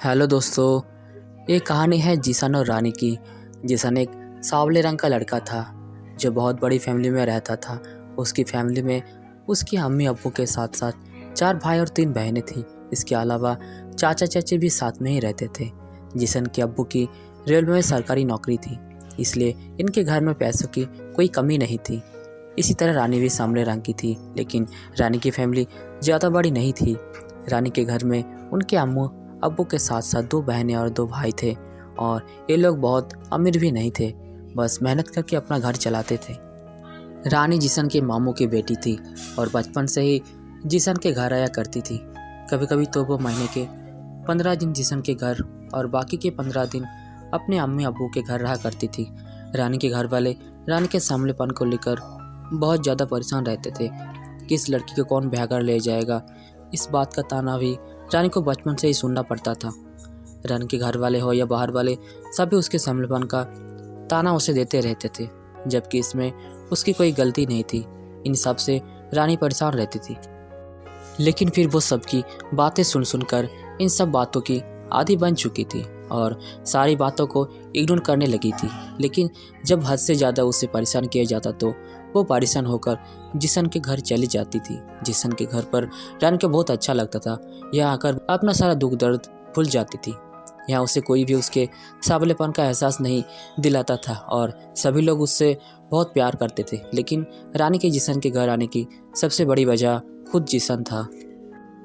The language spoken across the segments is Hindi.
हेलो दोस्तों। ये कहानी है जिशन और रानी की। जिशन एक सांवले रंग का लड़का था जो बहुत बड़ी फैमिली में रहता था। उसकी फैमिली में उसकी अम्मी अब्बू के साथ साथ 4 भाई और 3 बहनें थीं। इसके अलावा चाचा चाची भी साथ में ही रहते थे। जिशन के अब्बू की रेलवे में सरकारी नौकरी थी, इसलिए इनके घर में पैसों की कोई कमी नहीं थी। इसी तरह रानी भी सांवले रंग की थी, लेकिन रानी की फैमिली ज़्यादा बड़ी नहीं थी। रानी के घर में उनके अम्मू अब्बू के साथ साथ 2 बहनें और 2 भाई थे और ये लोग बहुत अमीर भी नहीं थे, बस मेहनत करके अपना घर चलाते थे। रानी जिशन के मामू की बेटी थी और बचपन से ही जिशन के घर आया करती थी। कभी कभी तो वो महीने के 15 दिन जिशन के घर और बाकी के 15 दिन अपने अम्मी अब्बू के घर रहा करती थी। रानी के घर वाले रानी के सांवलेपन को लेकर बहुत ज़्यादा परेशान रहते थे। किस लड़की को कौन ब्याह कर ले जाएगा, इस बात का ताना भी रानी को बचपन से ही सुनना पड़ता था। रानी के घर वाले हो या बाहर वाले, सभी उसके सांवलेपन का ताना उसे देते रहते थे, जबकि इसमें उसकी कोई गलती नहीं थी। इन सब से रानी परेशान रहती थी, लेकिन फिर वो सबकी बातें सुन सुनकर इन सब बातों की आदी बन चुकी थी और सारी बातों को इग्नोर करने लगी थी। लेकिन जब हद से ज़्यादा उसे परेशान किया जाता तो वो परेशान होकर जिशन के घर चली जाती थी। जिशन के घर पर रानी को बहुत अच्छा लगता था। यहाँ आकर अपना सारा दुख दर्द भूल जाती थी। यहाँ उसे कोई भी उसके सांवलेपन का एहसास नहीं दिलाता था और सभी लोग उससे बहुत प्यार करते थे। लेकिन रानी के जिशन के घर आने की सबसे बड़ी वजह खुद जिशन था।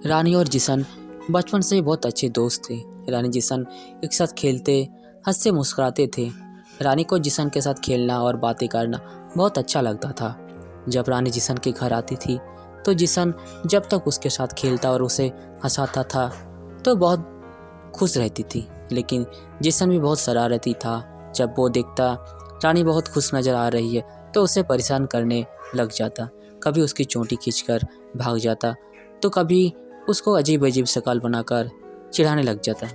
रानी और जिशन बचपन से ही बहुत अच्छे दोस्त थे। रानी जिशन एक साथ खेलते, हंसते मुस्कुराते थे। रानी को जिशन के साथ खेलना और बातें करना बहुत अच्छा लगता था। जब रानी जिशन के घर आती थी तो जिशन जब तक उसके साथ खेलता और उसे हंसाता था तो बहुत खुश रहती थी। लेकिन जिशन भी बहुत शरारती था। जब वो देखता रानी बहुत खुश नज़र आ रही है तो उसे परेशान करने लग जाता। कभी उसकी चोटी खींचकर भाग जाता तो कभी उसको अजीब अजीब शक्ल बनाकर चिढ़ाने लग जाता।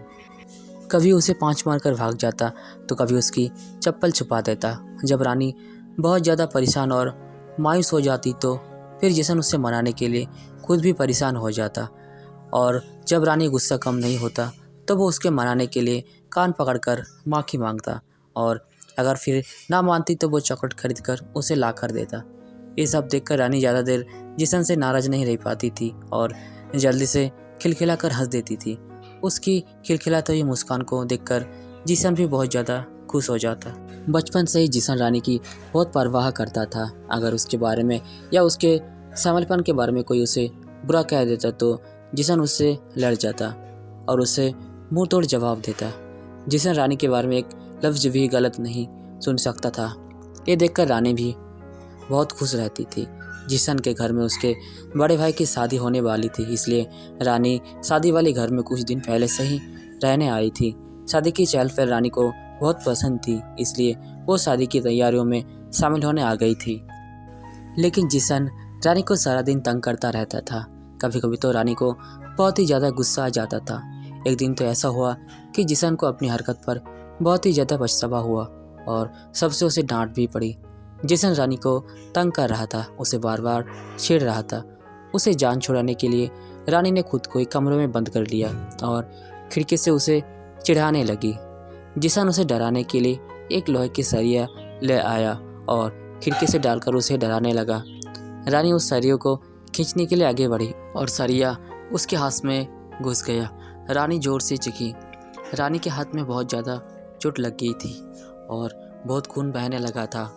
कभी उसे पाँच मारकर भाग जाता तो कभी उसकी चप्पल छुपा देता। जब रानी बहुत ज़्यादा परेशान और मायूस हो जाती तो फिर जिशन उससे मनाने के लिए खुद भी परेशान हो जाता, और जब रानी गुस्सा कम नहीं होता तो वो उसके मनाने के लिए कान पकड़कर माफ़ी मांगता, और अगर फिर ना मानती तो वो चॉकलेट खरीद कर उसे ला कर देता। ये सब देखकर रानी ज़्यादा देर जिशन से नाराज़ नहीं रह पाती थी और जल्दी से खिलखिला कर हंस देती थी। उसकी खिलखिलाती हुई मुस्कान को देखकर जिशन भी बहुत ज़्यादा खुश हो जाता। बचपन से ही जिशन रानी की बहुत परवाह करता था। अगर उसके बारे में या उसके सांवलेपन के बारे में कोई उसे बुरा कह देता तो जिशन उससे लड़ जाता और उसे मुंह तोड़ जवाब देता। जिशन रानी के बारे में एक लफ्ज़ भी गलत नहीं सुन सकता था। ये देखकर रानी भी बहुत खुश रहती थी। जिशन के घर में उसके बड़े भाई की शादी होने वाली थी, इसलिए रानी शादी वाले घर में कुछ दिन पहले से ही रहने आई थी। शादी की चहल पहल रानी को बहुत पसंद थी, इसलिए वो शादी की तैयारियों में शामिल होने आ गई थी। लेकिन जिशन रानी को सारा दिन तंग करता रहता था। कभी कभी तो रानी को बहुत ही ज़्यादा गुस्सा आ जाता था। एक दिन तो ऐसा हुआ कि जिशन को अपनी हरकत पर बहुत ही ज़्यादा पछतावा हुआ और सबसे उसे डांट भी पड़ी। जिशन रानी को तंग कर रहा था, उसे बार बार छेड़ रहा था। उसे जान छुड़ाने के लिए रानी ने खुद को एक कमरे में बंद कर लिया और खिड़की से उसे चिढ़ाने लगी। जिशन उसे डराने के लिए एक लोहे की सरिया ले आया और खिड़की से डालकर उसे डराने लगा। रानी उस सरियों को खींचने के लिए आगे बढ़ी और सरिया उसके हाथ में घुस गया। रानी जोर से चीखी। रानी के हाथ में बहुत ज़्यादा चोट लग गई थी और बहुत खून बहने लगा था।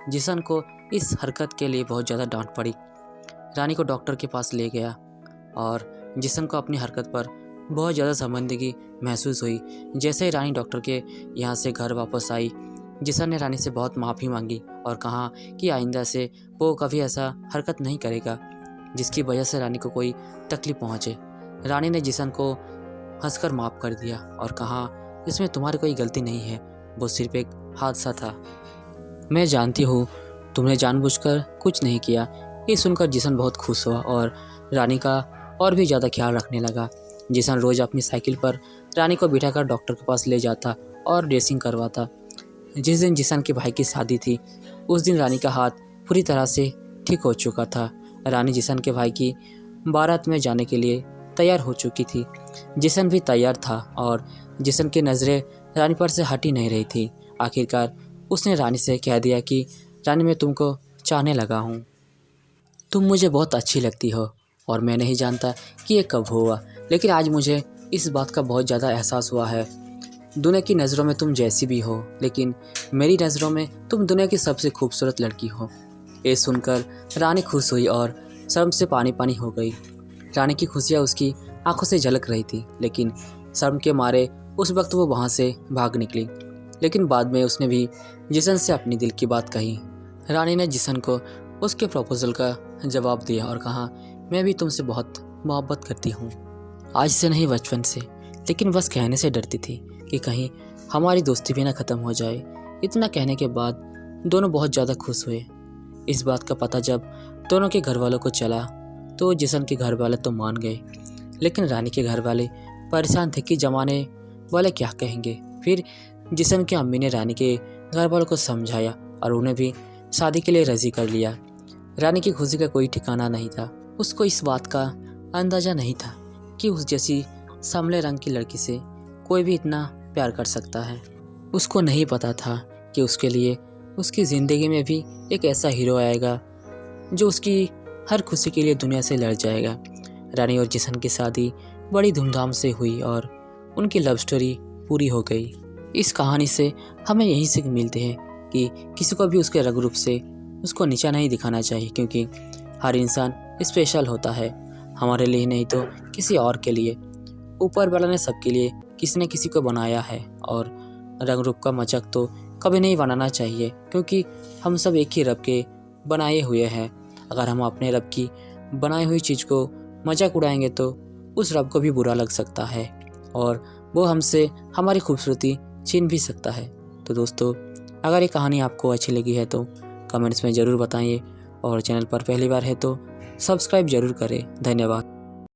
जिशन को इस हरकत के लिए बहुत ज़्यादा डांट पड़ी। रानी को डॉक्टर के पास ले गया और जिशन को अपनी हरकत पर बहुत ज़्यादा शर्मिंदगी महसूस हुई। जैसे ही रानी डॉक्टर के यहाँ से घर वापस आई, जिशन ने रानी से बहुत माफ़ी मांगी और कहा कि आइंदा से वो कभी ऐसा हरकत नहीं करेगा जिसकी वजह से रानी को कोई तकलीफ पहुँचे। रानी ने जिशन को हंसकर माफ़ कर दिया और कहा, इसमें तुम्हारी कोई गलती नहीं है, वो सिर्फ एक हादसा था। मैं जानती हूँ तुमने जानबूझकर कुछ नहीं किया। ये सुनकर जिशन बहुत खुश हुआ और रानी का और भी ज़्यादा ख्याल रखने लगा। जिशन रोज़ अपनी साइकिल पर रानी को बिठाकर डॉक्टर के पास ले जाता और ड्रेसिंग करवाता। जिस दिन जिशन के भाई की शादी थी उस दिन रानी का हाथ पूरी तरह से ठीक हो चुका था। रानी जिशन के भाई की बारात में जाने के लिए तैयार हो चुकी थी। जिशन भी तैयार था और जिशन की नज़रें रानी पर से हटी नहीं रही थी। आखिरकार उसने रानी से कह दिया कि रानी, मैं तुमको चाहने लगा हूँ, तुम मुझे बहुत अच्छी लगती हो और मैं नहीं जानता कि ये कब हुआ, लेकिन आज मुझे इस बात का बहुत ज़्यादा एहसास हुआ है। दुनिया की नज़रों में तुम जैसी भी हो, लेकिन मेरी नज़रों में तुम दुनिया की सबसे खूबसूरत लड़की हो। ये सुनकर रानी खुश हुई और शर्म से पानी पानी हो गई। रानी की खुशियाँ उसकी आंखों से झलक रही थी, लेकिन शर्म के मारे उस वक्त वो वहाँ से भाग निकली। लेकिन बाद में उसने भी जिशन से अपनी दिल की बात कही। रानी ने जिशन को उसके प्रपोजल का जवाब दिया और कहा, मैं भी तुमसे बहुत मोहब्बत करती हूँ, आज से नहीं बचपन से, लेकिन बस कहने से डरती थी कि कहीं हमारी दोस्ती भी ना ख़त्म हो जाए। इतना कहने के बाद दोनों बहुत ज़्यादा खुश हुए। इस बात का पता जब दोनों के घर वालों को चला तो जिशन के घर वाले तो मान गए, लेकिन रानी के घर वाले परेशान थे कि जमाने वाले क्या कहेंगे। फिर जिशन की अम्मी ने रानी के घर वालों को समझाया और उन्हें भी शादी के लिए राज़ी कर लिया। रानी की खुशी का कोई ठिकाना नहीं था। उसको इस बात का अंदाज़ा नहीं था कि उस जैसी सांवले रंग की लड़की से कोई भी इतना प्यार कर सकता है। उसको नहीं पता था कि उसके लिए उसकी ज़िंदगी में भी एक ऐसा हीरो आएगा जो उसकी हर खुशी के लिए दुनिया से लड़ जाएगा। रानी और जिशन की शादी बड़ी धूमधाम से हुई और उनकी लव स्टोरी पूरी हो गई। इस कहानी से हमें यही सीख मिलती है कि किसी को भी उसके रंग रूप से उसको नीचा नहीं दिखाना चाहिए, क्योंकि हर इंसान स्पेशल होता है, हमारे लिए नहीं तो किसी और के लिए। ऊपर वाला ने सबके लिए किसी न किसी को बनाया है और रंग रूप का मजाक तो कभी नहीं बनाना चाहिए, क्योंकि हम सब एक ही रब के बनाए हुए हैं। अगर हम अपने रब की बनाई हुई चीज़ को मजाक उड़ाएंगे तो उस रब को भी बुरा लग सकता है और वो हमसे हमारी खूबसूरती छीन भी सकता है। तो दोस्तों, अगर ये कहानी आपको अच्छी लगी है तो कमेंट्स में ज़रूर बताइए और चैनल पर पहली बार है तो सब्सक्राइब ज़रूर करें। धन्यवाद।